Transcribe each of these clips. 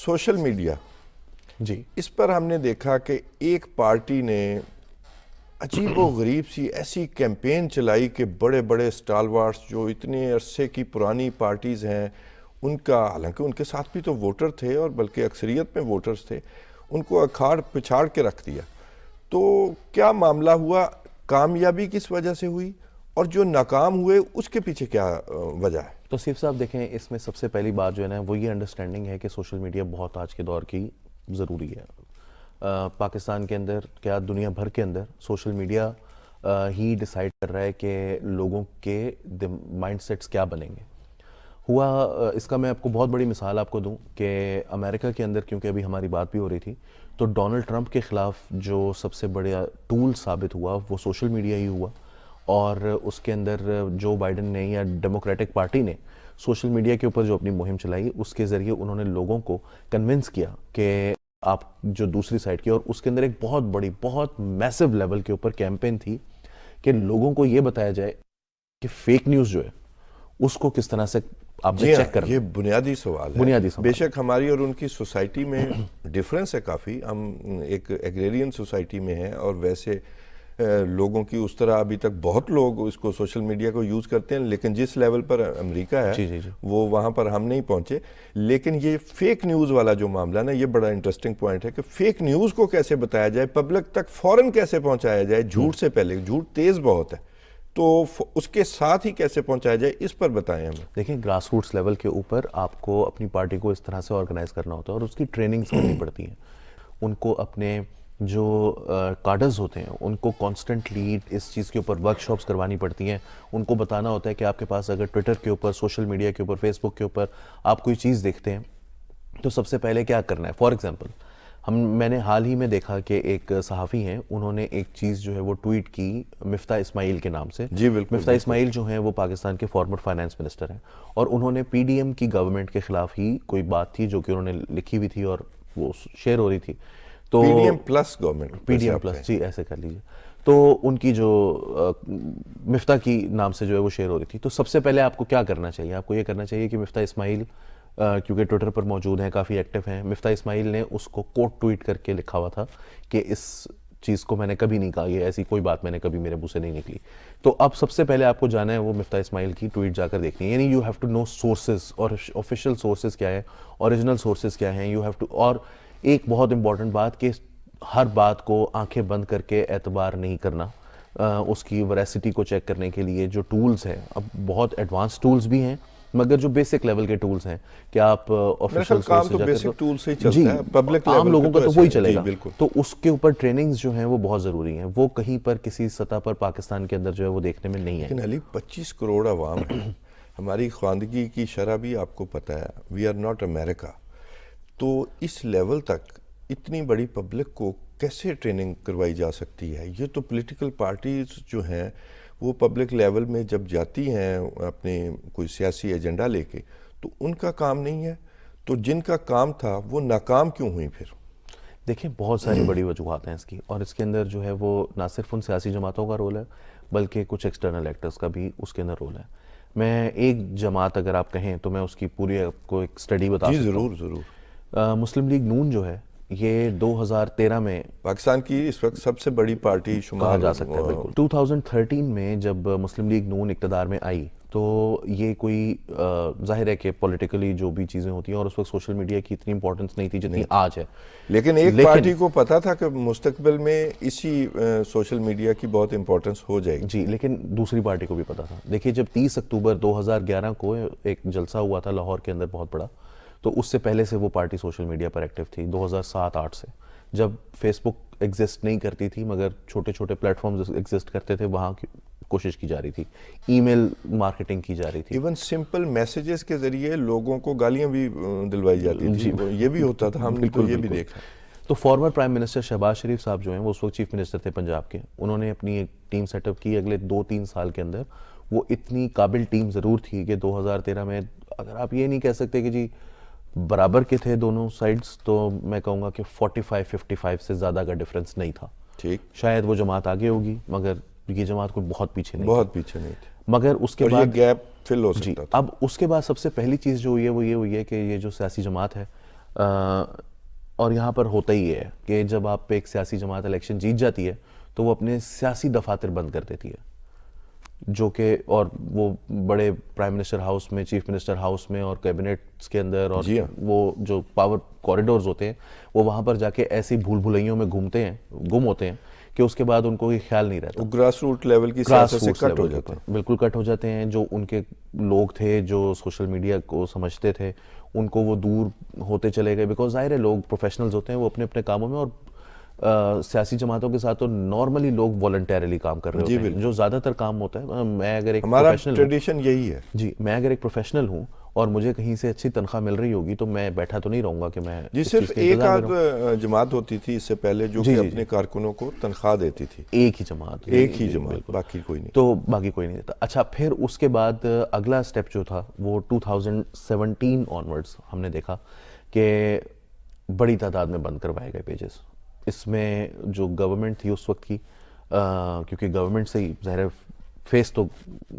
Social media جی اس پر ہم نے دیکھا کہ ایک پارٹی نے عجیب و غریب سی ایسی کیمپین چلائی کہ بڑے بڑے اسٹالوارٹس جو اتنے عرصے کی پرانی پارٹیز ہیں ان کا، حالانکہ ان کے ساتھ بھی تو ووٹر تھے اور بلکہ اکثریت میں ووٹرز تھے، ان کو اکھاڑ پچھاڑ کے رکھ دیا. تو کیا معاملہ ہوا؟ کامیابی کس وجہ سے ہوئی اور جو ناکام ہوئے اس کے پیچھے کیا وجہ ہے؟ تو صرف صاحب دیکھیں، اس میں سب سے پہلی بات جو ہے نا وہ یہ انڈرسٹینڈنگ ہے کہ سوشل میڈیا بہت آج کے دور کی ضروری ہے. پاکستان کے اندر کیا دنیا بھر کے اندر سوشل میڈیا ہی ڈیسائیڈ کر رہا ہے کہ لوگوں کے مائنڈ سیٹس کیا بنیں گے. ہوا اس کا میں آپ کو بہت بڑی مثال آپ کو دوں کہ امریکہ کے اندر، کیونکہ ابھی ہماری بات بھی ہو رہی تھی، تو ڈونلڈ ٹرمپ کے خلاف جو سب سے بڑا ٹول ثابت ہوا وہ سوشل میڈیا ہی ہوا. اور اس کے اندر جو بائیڈن نے یا ڈیموکریٹک پارٹی نے سوشل میڈیا کے اوپر جو اپنی مہم چلائی، اس کے ذریعے انہوں نے لوگوں کو کنونس کیا کہ آپ جو دوسری سائڈ کی، اور اس کے اندر ایک بہت بڑی بہت میسو لیول کے اوپر کیمپین تھی کہ لوگوں کو یہ بتایا جائے کہ فیک نیوز جو ہے اس کو کس طرح سے آپ نے چیک کرنا. یہ بنیادی سوال ہے. بنیادی سوال. بے شک ہماری اور ان کی سوسائٹی میں ڈیفرنس ہے کافی. ہم ایک ایگریرین سوسائٹی میں ہیں اور ویسے لوگوں کی اس طرح ابھی تک بہت لوگ اس کو سوشل میڈیا کو یوز کرتے ہیں، لیکن جس لیول پر امریکہ ہے جی وہ وہاں پر ہم نہیں پہنچے. لیکن یہ فیک نیوز والا جو معاملہ نا، یہ بڑا انٹرسٹنگ پوائنٹ ہے کہ فیک نیوز کو کیسے بتایا جائے، پبلک تک فوراً کیسے پہنچایا جائے. جھوٹ سے پہلے، جھوٹ تیز بہت ہے، تو اس کے ساتھ ہی کیسے پہنچایا جائے، اس پر بتائیں ہمیں. دیکھیں، گراس روٹس لیول کے اوپر آپ کو اپنی پارٹی کو اس طرح سے آرگنائز کرنا ہوتا ہے اور اس کی ٹریننگز کرنی پڑتی ہیں. ان کو اپنے جو کارڈرز ہوتے ہیں ان کو کانسٹنٹلی اس چیز کے اوپر ورک شاپس کروانی پڑتی ہیں. ان کو بتانا ہوتا ہے کہ آپ کے پاس اگر ٹویٹر کے اوپر، سوشل میڈیا کے اوپر، فیس بک کے اوپر آپ کوئی چیز دیکھتے ہیں تو سب سے پہلے کیا کرنا ہے. فار ایگزامپل، میں نے حال ہی میں دیکھا کہ ایک صحافی ہیں، انہوں نے ایک چیز جو ہے وہ ٹویٹ کی مفتاح اسماعیل کے نام سے. جی بالکل. مفتاح اسماعیل جو ہیں وہ پاکستان کے فارمر فائنانس منسٹر ہیں، اور انہوں نے پی ڈی ایم کی گورنمنٹ کے خلاف ہی کوئی بات تھی جو کہ انہوں نے لکھی ہوئی تھی اور وہ شیئر ہو رہی تھی. تو P D M plus government, P D M plus, جی ایسے کر لیجیے. تو ان کی جو مفتاح کی نام سے جو ہے وہ شیئر ہو رہی تھی. تو سب سے پہلے آپ کو کیا کرنا چاہیے؟ آپ کو یہ کرنا چاہیے کہ مفتاح اسماعیل کیونکہ ٹویٹر پر موجود ہیں، کافی ایکٹیو ہیں، مفتاح اسماعیل نے اس کو کوٹ ٹویٹ کر کے لکھا ہوا تھا کہ اس چیز کو میں نے کبھی نہیں کہا، یہ ایسی کوئی بات میں نے کبھی میرے منہ سے نہیں نکلی. تو اب سب سے پہلے آپ کو جانا ہے وہ مفتاح اسماعیل کی ٹویٹ جا کر دیکھنی ہے. یعنی you have to know sources, اور آفیشیل سورسز کیا ہے، اوریجنل سورسز کیا ہیں. You have to. اور ایک بہت امپورٹنٹ بات کہ ہر بات کو آنکھیں بند کر کے اعتبار نہیں کرنا. اس کی ویراسٹی کو چیک کرنے کے لیے جو ٹولز ہیں، اب بہت ایڈوانس ٹولز بھی ہیں، مگر جو بیسک لیول کے ٹولز ہیں کہ آپ آفیشیل کام تو بیسک ٹول سے ہی چلتا ہے، پبلک لیول عام لوگوں کا تو وہی چلے گا. بالکل. تو اس کے اوپر ٹریننگز جو ہیں وہ بہت ضروری ہیں. وہ کہیں پر کسی سطح پر پاکستان کے اندر جو ہے وہ دیکھنے میں نہیں ہے. لیکن علی 25 کروڑ عوام ہے. ہماری خواندگی کی شرح بھی آپ کو پتہ ہے، وی آر ناٹ امریکہ. تو اس لیول تک اتنی بڑی پبلک کو کیسے ٹریننگ کروائی جا سکتی ہے؟ یہ تو پولیٹیکل پارٹیز جو ہیں وہ پبلک لیول میں جب جاتی ہیں اپنے کوئی سیاسی ایجنڈا لے کے، تو ان کا کام نہیں ہے. تو جن کا کام تھا وہ ناکام کیوں ہوئی پھر؟ دیکھیں، بہت ساری بڑی وجوہات ہیں اس کی، اور اس کے اندر جو ہے وہ نہ صرف ان سیاسی جماعتوں کا رول ہے بلکہ کچھ ایکسٹرنل ایکٹرز کا بھی اس کے اندر رول ہے. میں ایک جماعت اگر آپ کہیں تو میں اس کی پوری آپ کو ایک اسٹڈی بتا سکتا ہوں. ضرور. مسلم لیگ نون جو ہے یہ 2013 میں پاکستان کی اس وقت سب سے بڑی پارٹی کہا جا سکتا ہے. بالکل. 2013 میں جب مسلم لیگ نون اقتدار میں آئی تو یہ کوئی ظاہر ہے کہ پولیٹیکلی جو بھی چیزیں ہوتی ہیں، اور اس وقت سوشل میڈیا کی اتنی امپورٹنس نہیں تھی جتنی آج ہے. لیکن ایک پارٹی کو پتا تھا کہ مستقبل میں اسی سوشل میڈیا کی بہت امپورٹنس ہو جائے گی. جی، لیکن دوسری پارٹی کو بھی پتا تھا. دیکھیے، جب 30 اکتوبر 2011 کو ایک جلسہ ہوا تھا لاہور کے اندر بہت بڑا، تو اس سے پہلے سے وہ پارٹی سوشل میڈیا پر ایکٹیو تھی. 2007-8 سے جب فیس بک ایگزسٹ نہیں کرتی تھی مگر چھوٹے چھوٹے پلیٹ فارمز ایگزسٹ کرتے تھے، وہاں کوشش کی جا رہی تھی، ای میل مارکیٹنگ کی جا رہی تھی. ایون سمپل میسیجز کے ذریعے لوگوں کو گالیاں بھی دلوائی جاتی تھی. یہ بھی ہوتا تھا، ہم نے تو یہ بھی دیکھا. تو فارمر پرائم منسٹر شہباز شریف صاحب جو ہیں وہ اس وقت چیف منسٹر تھے پنجاب کے. انہوں نے اپنی ایک ٹیم سیٹ اپ کی. اگلے 2-3 سال کے اندر وہ اتنی قابل ٹیم ضرور تھی کہ 2013 میں اگر آپ یہ نہیں کہہ سکتے کہ جی برابر کے تھے دونوں سائڈز، تو میں کہوں گا کہ 45-55 سے زیادہ کا ڈفرنس نہیں تھا. ٹھیک. شاید وہ جماعت آگے ہوگی مگر یہ جماعت کوئی بہت پیچھے نہیں، بہت پیچھے نہیں تھی. مگر اس کے بعد یہ گیپ فل ہو سکتا تھا. اب اس کے بعد سب سے پہلی چیز جو ہوئی ہے وہ یہ ہوئی ہے کہ یہ جو سیاسی جماعت ہے اور یہاں پر ہوتا ہی ہے کہ جب آپ پہ ایک سیاسی جماعت الیکشن جیت جاتی ہے تو وہ اپنے سیاسی دفاتر بند کر دیتی ہے، جو کہ اور وہ بڑے پرائم منسٹر ہاؤس میں، چیف منسٹر ہاؤس میں اور کیبنٹس کے اندر، اور وہ جو پاور کوریڈورز ہوتے ہیں وہ وہاں پر جا کے ایسی بھول بھلائیوں میں گم ہوتے ہیں کہ اس کے بعد ان کو یہ خیال نہیں رہتا. گراس روٹ لیول کی سیاست سے کٹ ہو جاتے ہیں، بالکل کٹ ہو جاتے ہیں. جو ان کے لوگ تھے جو سوشل میڈیا کو سمجھتے تھے ان کو وہ دور ہوتے چلے گئے، بیکاز ظاہر ہے لوگ پروفیشنلز ہوتے ہیں، وہ اپنے اپنے کاموں میں، اور سیاسی جماعتوں کے ساتھ تو نارملی لوگ والنٹیرلی کام کر رہے ہوتے ہیں، جو زیادہ تر کام ہوتا ہے. میں اگر ایک ہمارا پروفیشنل ٹریڈیشن یہی ہے. جی، میں اگر ایک پروفیشنل ہوں اور مجھے کہیں سے اچھی تنخواہ مل رہی ہوگی تو میں بیٹھا تو نہیں رہوں گا کہ میں جی صرف ایک آدھ جماعت ہوتی تھی اس سے پہلے جو کہ اپنے کارکنوں کو تنخواہ دیتی تھی، ایک ہی جماعت، باقی کوئی نہیں، تو باقی کوئی نہیں دیتا. اچھا، پھر اس کے بعد اگلا سٹیپ جو تھا وہ 2017 آنورڈز ہم نے دیکھا کہ بڑی تعداد میں بند کروائے گئے پیجز. اس میں جو گورنمنٹ تھی اس وقت کی، کیونکہ گورنمنٹ سے ہی ظاہر فیس تو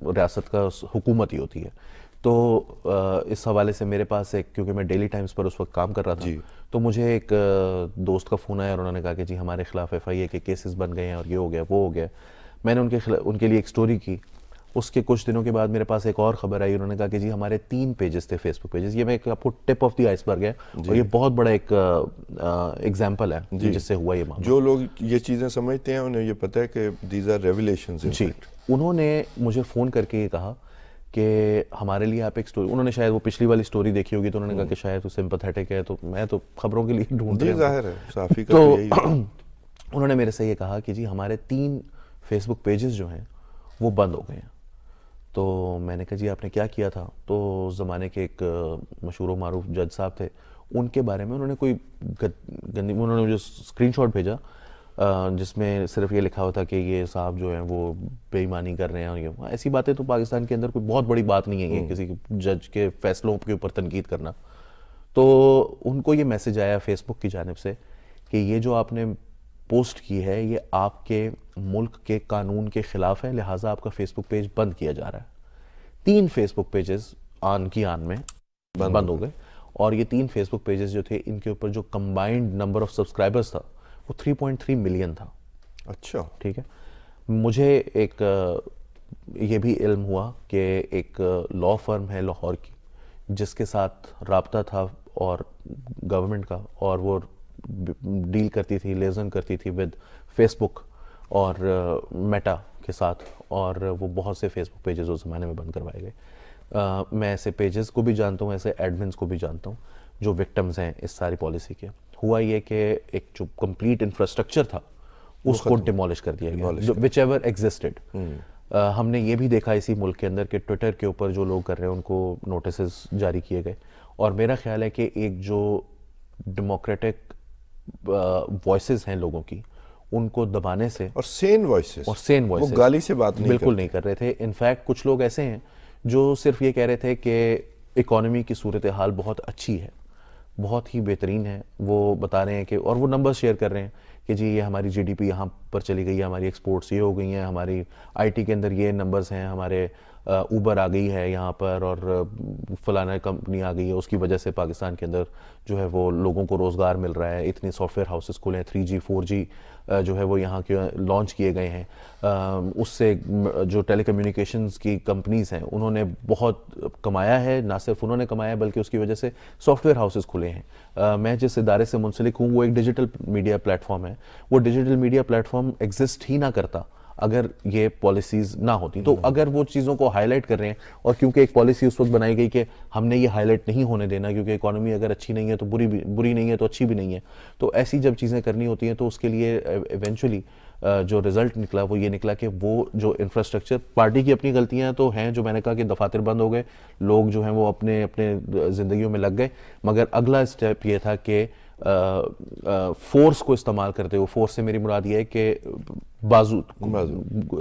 ریاست کا حکومت ہی ہوتی ہے، تو اس حوالے سے میرے پاس ایک، کیونکہ میں ڈیلی ٹائمز پر اس وقت کام کر رہا تھا، تو مجھے ایک دوست کا فون آیا اور انہوں نے کہا کہ جی ہمارے خلاف FIA کے کیسز بن گئے ہیں اور یہ ہو گیا وہ ہو گیا. میں نے ان کے لیے ایک سٹوری کی. اس کے کچھ دنوں کے بعد میرے پاس ایک اور خبر آئی، انہوں نے کہا کہ جی ہمارے 3 پیجز تھے فیس بک پیجز. یہ میں آپ کو ٹپ آف دی آئس برگ ہے، اور یہ بہت بڑا ایک ایگزامپل ہے جس سے ہوا یہ معاملہ. جو لوگ یہ چیزیں سمجھتے ہیں انہیں یہ پتہ ہے کہ دیز آر ریویلیشنز. جی، انہوں نے مجھے فون کر کے یہ کہا کہ ہمارے لیے آپ ایک سٹوری، انہوں نے شاید وہ پچھلی والی سٹوری دیکھی ہوگی تو انہوں نے کہا کہ شاید وہ سمپیتھیٹک ہے، تو میں تو خبروں کے لیے ڈھونڈ رہا ہوں. ظاہر ہے صحافی کا تو یہی ہے. انہوں نے میرے سے یہ کہا کہ جی ہمارے 3 فیس بک پیجز جو ہیں وہ بند ہو گئے ہیں. تو میں نے کہا جی آپ نے کیا کیا تھا؟ تو زمانے کے ایک مشہور و معروف جج صاحب تھے، ان کے بارے میں انہوں نے کوئی انہوں نے مجھے اسکرین شاٹ بھیجا جس میں صرف یہ لکھا ہوا تھا کہ یہ صاحب جو ہیں وہ بے ایمانی کر رہے ہیں، اور یہ ایسی باتیں تو پاکستان کے اندر کوئی بہت بڑی بات نہیں ہے یہ کسی جج کے فیصلوں کے اوپر تنقید کرنا. تو ان کو یہ میسج آیا فیس بک کی جانب سے کہ یہ جو آپ نے پوسٹ کی ہے یہ آپ کے ملک کے قانون کے خلاف ہے، لہٰذا آپ کا فیس بک پیج بند کیا جا رہا ہے. 3 فیس بک پیجز آن میں بند ہو گئے، اور یہ 3 فیس بک پیجز جو تھے ان کے اوپر جو کمبائنڈ نمبر آف سبسکرائبرز تھا وہ 3.3 ملین تھا. اچھا، ٹھیک ہے. مجھے ایک یہ بھی علم ہوا کہ ایک لا فرم ہے لاہور کی جس کے ساتھ رابطہ تھا اور گورنمنٹ کا، اور وہ ڈیل کرتی تھی، لیزن کرتی تھی ود فیس بک اور میٹا کے ساتھ، اور وہ بہت سے فیس بک پیجز اس زمانے میں بند کروائے گئے. میں ایسے پیجز کو بھی جانتا ہوں، ایسے ایڈمنز کو بھی جانتا ہوں جو وکٹمز ہیں اس ساری پالیسی کے. ہوا یہ کہ ایک جو کمپلیٹ انفراسٹرکچر تھا اس کو ڈیمولش کر دیا گیا، وچ ایور ایگزسٹڈ. ہم نے یہ بھی دیکھا اسی ملک کے اندر کہ ٹویٹر کے اوپر جو لوگ کر رہے ہیں ان کو نوٹسز جاری کیے گئے، اور میرا خیال ہے کہ ایک جو ڈیموکریٹک وائسز ہیں لوگوں کی ان کو دبانے سے، اور سین وائسز وہ گالی سے بات بالکل نہیں کر رہے تھے. انفیکٹ کچھ لوگ ایسے ہیں جو صرف یہ کہہ رہے تھے کہ اکانومی کی صورتحال بہت اچھی ہے، بہت ہی بہترین ہے. وہ بتا رہے ہیں کہ، اور وہ نمبر شیئر کر رہے ہیں کہ جی یہ ہماری GDP یہاں پر چلی گئی ہے، ہماری ایکسپورٹس یہ ہو گئی ہیں، ہماری IT کے اندر یہ نمبرز ہیں، ہمارے اوبر آ گئی ہے یہاں پر، اور فلانا کمپنی آ گئی ہے، اس کی وجہ سے پاکستان کے اندر جو ہے وہ لوگوں کو روزگار مل رہا ہے، اتنے سافٹ ویئر ہاؤسز کھلے ہیں، 3G 4G جو ہے وہ یہاں کے لانچ کیے گئے ہیں. اس سے جو ٹیلی کمیونیکیشنز کی کمپنیز ہیں انہوں نے بہت کمایا ہے، نہ صرف انہوں نے کمایا بلکہ اس کی وجہ سے سافٹ ویئر ہاؤسز کھلے ہیں. میں جس ادارے سے منسلک ہوں وہ ایک ڈیجیٹل میڈیا پلیٹ فارم ہے. وہ digital media platform exist ہی نہ کرتا اگر یہ پالیسیز نہ ہوتی. تو اگر وہ چیزوں کو ہائی لائٹ کر رہے ہیں، اور کیونکہ ایک پالیسی اس وقت بنائی گئی کہ ہم نے یہ ہائی لائٹ نہیں ہونے دینا کیونکہ اکانومی اگر اچھی نہیں ہے تو بری نہیں ہے تو اچھی بھی نہیں ہے، تو ایسی جب چیزیں کرنی ہوتی ہیں تو اس کے لیے ایونچولی جو رزلٹ نکلا وہ یہ نکلا کہ وہ جو انفراسٹرکچر، پارٹی کی اپنی غلطیاں تو ہیں، جو میں نے کہا کہ دفاتر بند ہو گئے، لوگ جو ہیں وہ اپنے اپنے زندگیوں میں لگ گئے، مگر اگلا اسٹیپ یہ تھا کہ فورس کو استعمال کرتے ہوئے, فورس سے میری مراد یہ ہے کہ بازو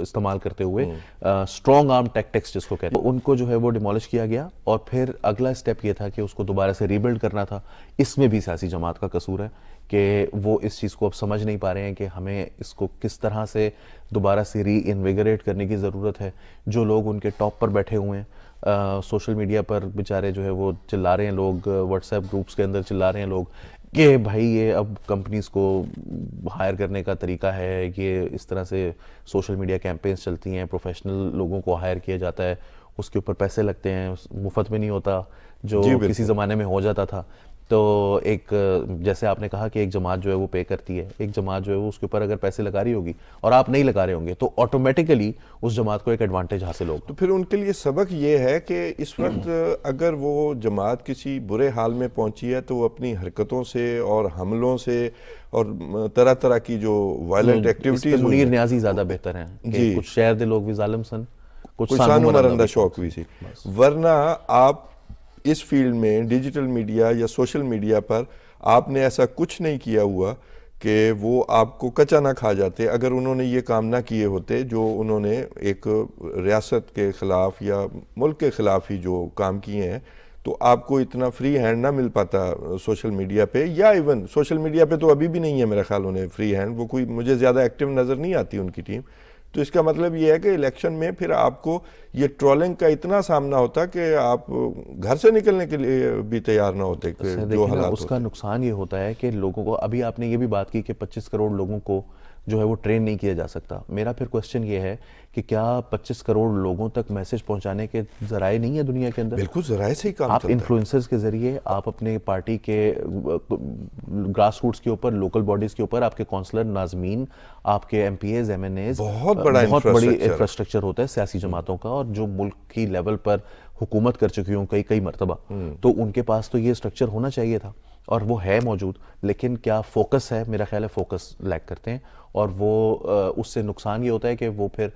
استعمال کرتے ہوئے اسٹرانگ آرم ٹیکٹکس جس کو کہتے ہیں, ان کو جو ہے وہ ڈیمولش کیا گیا. اور پھر اگلا اسٹیپ یہ تھا کہ اس کو دوبارہ سے ریبلڈ کرنا تھا. اس میں بھی سیاسی جماعت کا قصور ہے کہ وہ اس چیز کو اب سمجھ نہیں پا رہے ہیں کہ ہمیں اس کو کس طرح سے دوبارہ سے ری انویگریٹ کرنے کی ضرورت ہے. جو لوگ ان کے ٹاپ پر بیٹھے ہوئے ہیں, سوشل میڈیا پر بیچارے جو ہے وہ چلا رہے ہیں, لوگ واٹس ایپ گروپس کے اندر چلا رہے ہیں لوگ کہ بھائی یہ اب کمپنیز کو ہائر کرنے کا طریقہ ہے, یہ اس طرح سے سوشل میڈیا کیمپینز چلتی ہیں, پروفیشنل لوگوں کو ہائر کیا جاتا ہے, اس کے اوپر پیسے لگتے ہیں, مفت میں نہیں ہوتا جو کسی زمانے میں ہو جاتا تھا. تو ایک جیسے آپ نے کہا کہ ایک جماعت جو ہے وہ پے کرتی ہے, ایک جماعت جو ہے وہ اس کے اوپر اگر پیسے لگا رہی ہوگی اور آپ نہیں لگا رہے ہوں گے تو آٹومیٹیکلی اس جماعت کو ایک ایڈوانٹیج حاصل ہوگا. تو پھر ان کے لیے سبق یہ ہے کہ اس وقت اگر وہ جماعت کسی برے حال میں پہنچی ہے تو وہ اپنی حرکتوں سے اور حملوں سے اور طرح طرح کی جو وائلنٹ ایکٹیویٹیز, منیر نیازی زیادہ بہتر ہیں کہ کچھ شہر دے لوگ بھی ظالم سن, کچھ سانو مرندہ شوق بھی سی. ورنہ آپ اس فیلڈ میں ڈیجیٹل میڈیا یا سوشل میڈیا پر آپ نے ایسا کچھ نہیں کیا ہوا کہ وہ آپ کو کچا نہ کھا جاتے اگر انہوں نے یہ کام نہ کیے ہوتے جو انہوں نے ایک ریاست کے خلاف یا ملک کے خلاف ہی جو کام کیے ہیں. تو آپ کو اتنا فری ہینڈ نہ مل پاتا سوشل میڈیا پہ, یا ایون سوشل میڈیا پہ تو ابھی بھی نہیں ہے میرا خیال انہیں فری ہینڈ, وہ کوئی مجھے زیادہ ایکٹیو نظر نہیں آتی ان کی ٹیم. تو اس کا مطلب یہ ہے کہ الیکشن میں پھر آپ کو یہ ٹرولنگ کا اتنا سامنا ہوتا کہ آپ گھر سے نکلنے کے لیے بھی تیار نہ ہوتے کہ جو حالات اس کا نقصان یہ ہوتا ہے کہ لوگوں کو, ابھی آپ نے یہ بھی بات کی کہ 25 کروڑ لوگوں کو جو ہے وہ ٹرین نہیں کیا جا سکتا. میرا پھر کوسچن یہ ہے کہ کیا 25 کروڑ لوگوں تک میسج پہنچانے کے ذرائع نہیں ہیں دنیا کے اندر؟ بالکل ذرائع سے ہی کام آپ انفلوئنسرز کے ذریعے, آپ اپنے پارٹی کے گراس روٹس کے اوپر, لوکل باڈیز کے اوپر, آپ کے کونسلر, ناظمین, آپ کے M P As, M N As, بہت بڑی انفراسٹرکچر ہوتا ہے سیاسی جماعتوں کا, اور جو ملک کی لیول پر حکومت کر چکی ہوں کئی مرتبہ, تو ان کے پاس تو یہ اسٹرکچر ہونا چاہیے تھا اور وہ ہے موجود. لیکن کیا فوکس ہے؟ میرا خیال ہے فوکس لیک کرتے ہیں, اور وہ اس سے نقصان یہ ہوتا ہے کہ وہ پھر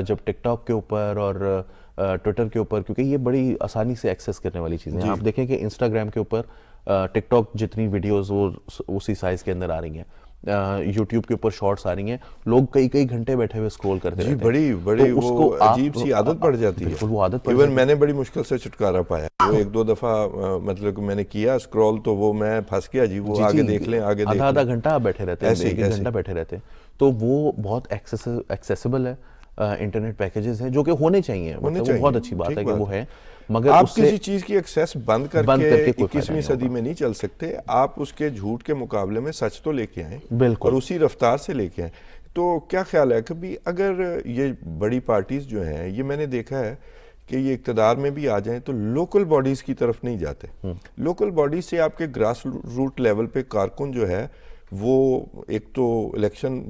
جب ٹک ٹاک کے اوپر اور ٹویٹر کے اوپر, کیونکہ یہ بڑی آسانی سے ایکسیس کرنے والی چیزیں ہیں, آپ دیکھیں کہ انسٹاگرام کے اوپر ٹک ٹاک جتنی ویڈیوز وہ اسی سائز کے اندر آ رہی ہیں, یوٹیوب کے اوپر شارٹس آ رہی ہیں, لوگ کئی گھنٹے بیٹھے ہوئے اسکرول کرتے رہتے ہیں. بڑی وہ عجیب سی عادت پڑ جاتی ہے. وہ عادت ایون میں نے بڑی مشکل سے چھٹکارا پایا, وہ 1-2 دفعہ مطلب میں نے کیا اسکرول تو وہ میں پھنس گیا جی, وہ آگے دیکھ لیں آگے دیکھ لیں, آدھا گھنٹہ آپ بیٹھے رہتے ہیں, 1 گھنٹہ بیٹھے رہتے ہیں. تو وہ بہت ایکسیسیبل ہے, انٹرنیٹ پیکیجز ہیں جو کہ ہونے چاہیے, وہ بہت اچھی بات ہے کہ وہ ہے, مگر آپ کسی چیز کی ایکسیس بند کر کے 21ویں صدی میں نہیں چل سکتے. آپ اس کے جھوٹ کے مقابلے میں سچ تو لے کے آئیں, اور اسی رفتار سے لے کے آئیں. تو کیا خیال ہے کبھی اگر یہ بڑی پارٹیز جو ہیں, یہ میں نے دیکھا ہے کہ یہ اقتدار میں بھی آ جائیں تو لوکل باڈیز کی طرف نہیں جاتے. لوکل باڈیز سے آپ کے گراس روٹ لیول پہ کارکن جو ہے وہ ایک تو الیکشن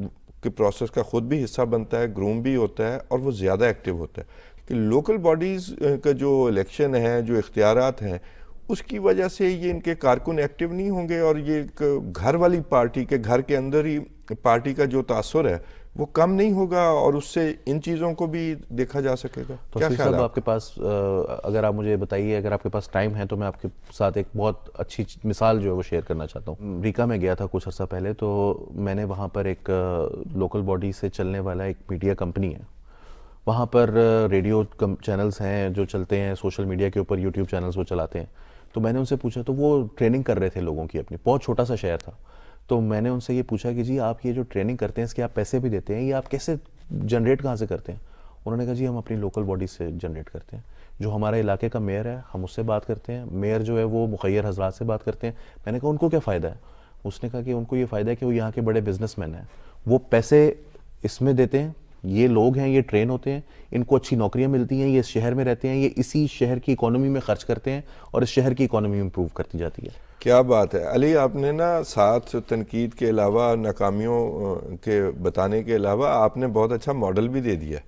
کے پروسیس کا خود بھی حصہ بنتا ہے, گروم بھی ہوتا ہے, اور وہ زیادہ ایکٹیو ہوتا ہے. کہ لوکل باڈیز کا جو الیکشن ہے, جو اختیارات ہیں, اس کی وجہ سے یہ ان کے کارکن ایکٹیو نہیں ہوں گے, اور یہ گھر والی پارٹی کے گھر کے اندر ہی پارٹی کا جو تاثر ہے وہ کم نہیں ہوگا, اور اس سے ان چیزوں کو بھی دیکھا جا سکے گا. کیا خیال ہے آپ کے پاس؟ اگر آپ مجھے بتائیے, اگر آپ کے پاس ٹائم ہے تو میں آپ کے ساتھ ایک بہت اچھی مثال جو ہے وہ شیئر کرنا چاہتا ہوں. امریکہ میں گیا تھا کچھ عرصہ پہلے, تو میں نے وہاں پر ایک لوکل باڈی سے چلنے والا ایک میڈیا کمپنی ہے, وہاں پر ریڈیو چینلز ہیں جو چلتے ہیں, سوشل میڈیا کے اوپر یوٹیوب چینلز وہ چلاتے ہیں. تو میں نے ان سے پوچھا, تو وہ ٹریننگ کر رہے تھے لوگوں کی اپنی, بہت چھوٹا سا شہر تھا. تو میں نے ان سے یہ پوچھا کہ جی آپ یہ جو ٹریننگ کرتے ہیں اس کے آپ پیسے بھی دیتے ہیں, یہ آپ کیسے جنریٹ کہاں سے کرتے ہیں؟ انہوں نے کہا جی ہم اپنی لوکل باڈی سے جنریٹ کرتے ہیں, جو ہمارے علاقے کا میئر ہے ہم اس سے بات کرتے ہیں, میئر جو ہے وہ مخیر حضرات سے بات کرتے ہیں. میں نے کہا ان کو کیا فائدہ ہے؟ اس نے کہا کہ ان کو یہ فائدہ ہے کہ وہ یہاں کے بڑے بزنس مین ہیں, وہ پیسے اس میں دیتے ہیں, یہ لوگ ہیں یہ ٹرین ہوتے ہیں, ان کو اچھی نوکریاں ملتی ہیں, یہ اس شہر میں رہتے ہیں, یہ اسی شہر کی اکانومی میں خرچ کرتے ہیں, اور اس شہر کی اکانومی امپروو کرتی جاتی ہے. کیا بات ہے علی, آپ نے نا ساتھ تنقید کے علاوہ, ناکامیوں کے بتانے کے علاوہ, آپ نے بہت اچھا ماڈل بھی دے دیا